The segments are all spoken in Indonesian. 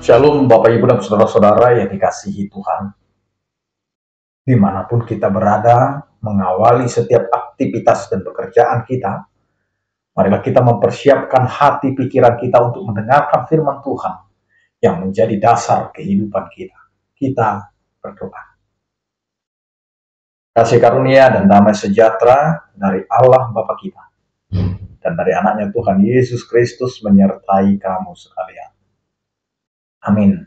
Shalom Bapak Ibu dan Saudara-saudara yang dikasihi Tuhan. Dimanapun kita berada, mengawali setiap aktivitas dan pekerjaan kita, marilah kita mempersiapkan hati pikiran kita untuk mendengarkan firman Tuhan yang menjadi dasar kehidupan kita. Kita berdoa. Kasih karunia dan damai sejahtera dari Allah Bapa kita dan dari anaknya Tuhan Yesus Kristus menyertai kamu sekalian. Amin.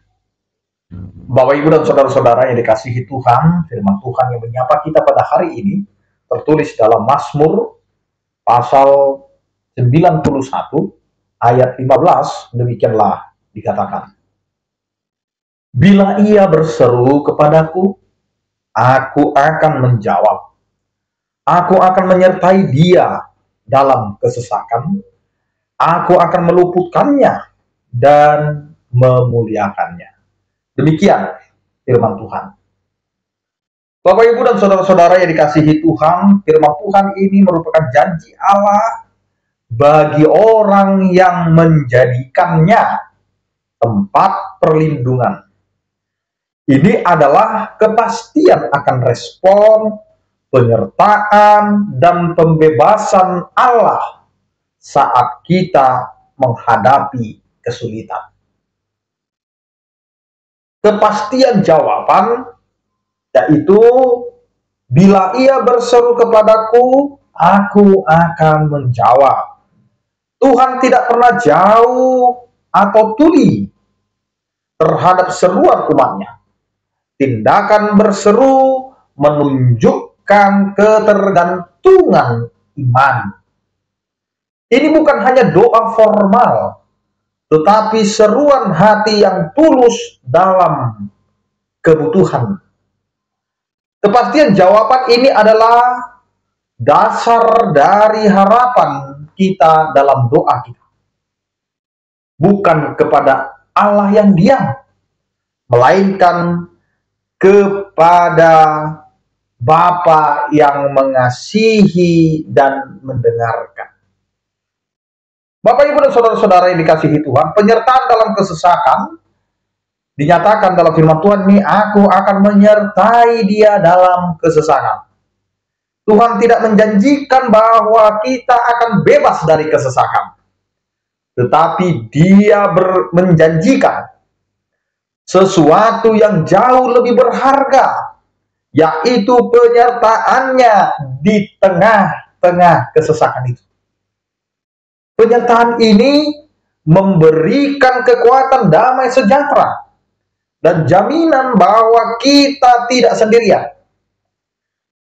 Bapak Ibu dan Saudara-saudara yang dikasihi Tuhan, firman Tuhan yang menyapa kita pada hari ini tertulis dalam Mazmur pasal 91 ayat 15, demikianlah dikatakan. Bila ia berseru kepadaku, aku akan menjawab. Aku akan menyertai dia dalam kesesakan. Aku akan meluputkannya dan memuliakannya. Demikian firman Tuhan. Bapak Ibu dan Saudara-saudara yang dikasihi Tuhan, firman Tuhan ini merupakan janji Allah bagi orang yang menjadikannya tempat perlindungan. Ini adalah kepastian akan respon, penyertaan, dan pembebasan Allah saat kita menghadapi kesulitan. Kepastian jawaban yaitu bila ia berseru kepadaku, aku akan menjawab. Tuhan tidak pernah jauh atau tuli terhadap seruan umatnya. Tindakan berseru menunjukkan ketergantungan iman. Ini bukan hanya doa formal, tetapi seruan hati yang tulus dalam kebutuhan. Kepastian jawaban ini adalah dasar dari harapan kita dalam doa kita. Bukan kepada Allah yang diam, melainkan kepada Bapa yang mengasihi dan mendengarkan. Bapak Ibu dan Saudara-saudara yang dikasihi Tuhan, penyertaan dalam kesesakan dinyatakan dalam firman Tuhan ini, aku akan menyertai dia dalam kesesakan. Tuhan tidak menjanjikan bahwa kita akan bebas dari kesesakan, tetapi dia menjanjikan sesuatu yang jauh lebih berharga, yaitu penyertaannya di tengah-tengah kesesakan itu. Penyertaan ini memberikan kekuatan damai sejahtera dan jaminan bahwa kita tidak sendirian.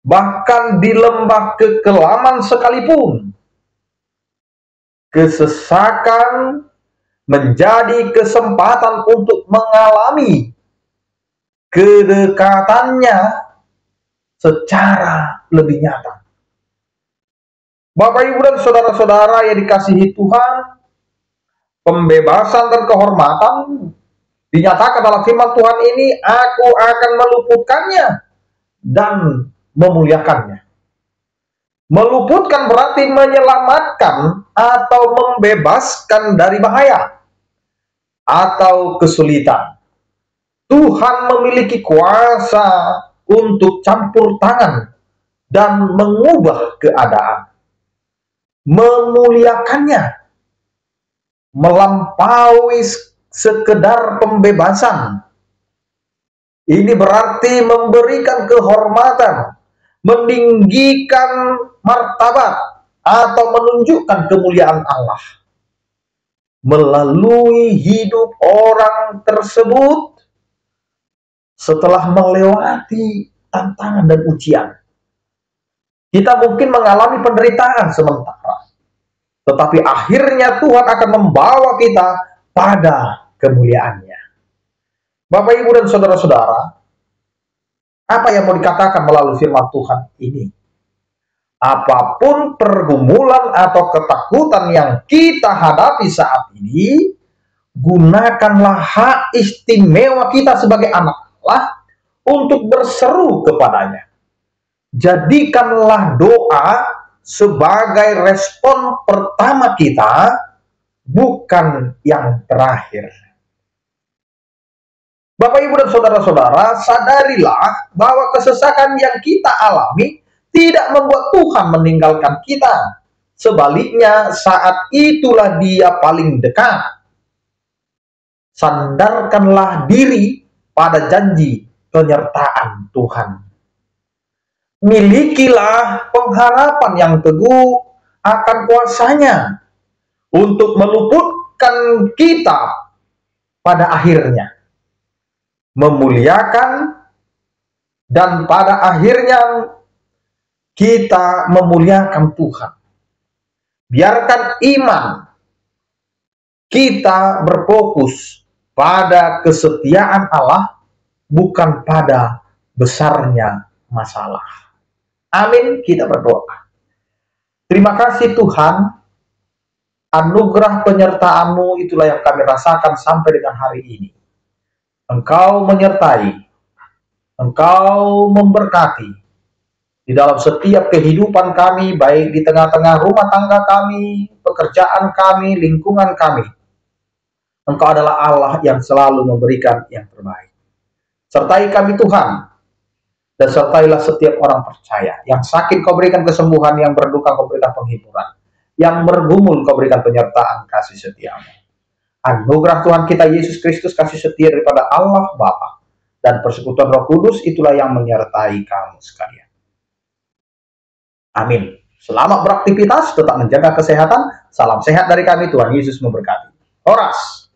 Bahkan di lembah kekelaman sekalipun, kesesakan menjadi kesempatan untuk mengalami kedekatannya secara lebih nyata. Bapak Ibu dan Saudara-saudara yang dikasihi Tuhan, pembebasan dan kehormatan dinyatakan dalam firman Tuhan ini, aku akan meluputkannya dan memuliakannya. Meluputkan berarti menyelamatkan atau membebaskan dari bahaya atau kesulitan. Tuhan memiliki kuasa untuk campur tangan dan mengubah keadaan. Memuliakannya melampaui sekedar pembebasan. Ini berarti memberikan kehormatan, meninggikan martabat, atau menunjukkan kemuliaan Allah melalui hidup orang tersebut setelah melewati tantangan dan ujian. Kita mungkin mengalami penderitaan sementara, tetapi akhirnya Tuhan akan membawa kita pada kemuliaannya. Bapak Ibu dan Saudara-saudara, apa yang mau dikatakan melalui firman Tuhan ini? Apapun pergumulan atau ketakutan yang kita hadapi saat ini, gunakanlah hak istimewa kita sebagai anak Allah untuk berseru kepadanya. Jadikanlah doa sebagai respon pertama kita, bukan yang terakhir. Bapak, Ibu, dan saudara-saudara, sadarilah bahwa kesesakan yang kita alami tidak membuat Tuhan meninggalkan kita. Sebaliknya, saat itulah Dia paling dekat. Sandarkanlah diri pada janji penyertaan Tuhan. Milikilah pengharapan yang teguh akan kuasanya untuk meluputkan kita pada akhirnya, memuliakan, dan pada akhirnya kita memuliakan Tuhan. Biarkan iman kita berfokus pada kesetiaan Allah, bukan pada besarnya masalah. Amin, kita berdoa. Terima kasih Tuhan, anugerah penyertaan-Mu itulah yang kami rasakan sampai dengan hari ini. Engkau menyertai, Engkau memberkati di dalam setiap kehidupan kami, baik di tengah-tengah rumah tangga kami, pekerjaan kami, lingkungan kami. Engkau adalah Allah yang selalu memberikan yang terbaik. Sertai kami Tuhan, dan sertailah setiap orang percaya. Yang sakit Kau berikan kesembuhan, yang berduka Kau berikan penghiburan, yang bergumul Kau berikan penyertaan kasih setia-Mu. Anugerah Tuhan kita Yesus Kristus, kasih setia daripada Allah Bapa dan persekutuan Roh Kudus itulah yang menyertai kamu sekalian. Amin. Selamat beraktivitas, tetap menjaga kesehatan. Salam sehat dari kami, Tuhan Yesus memberkati. Horas.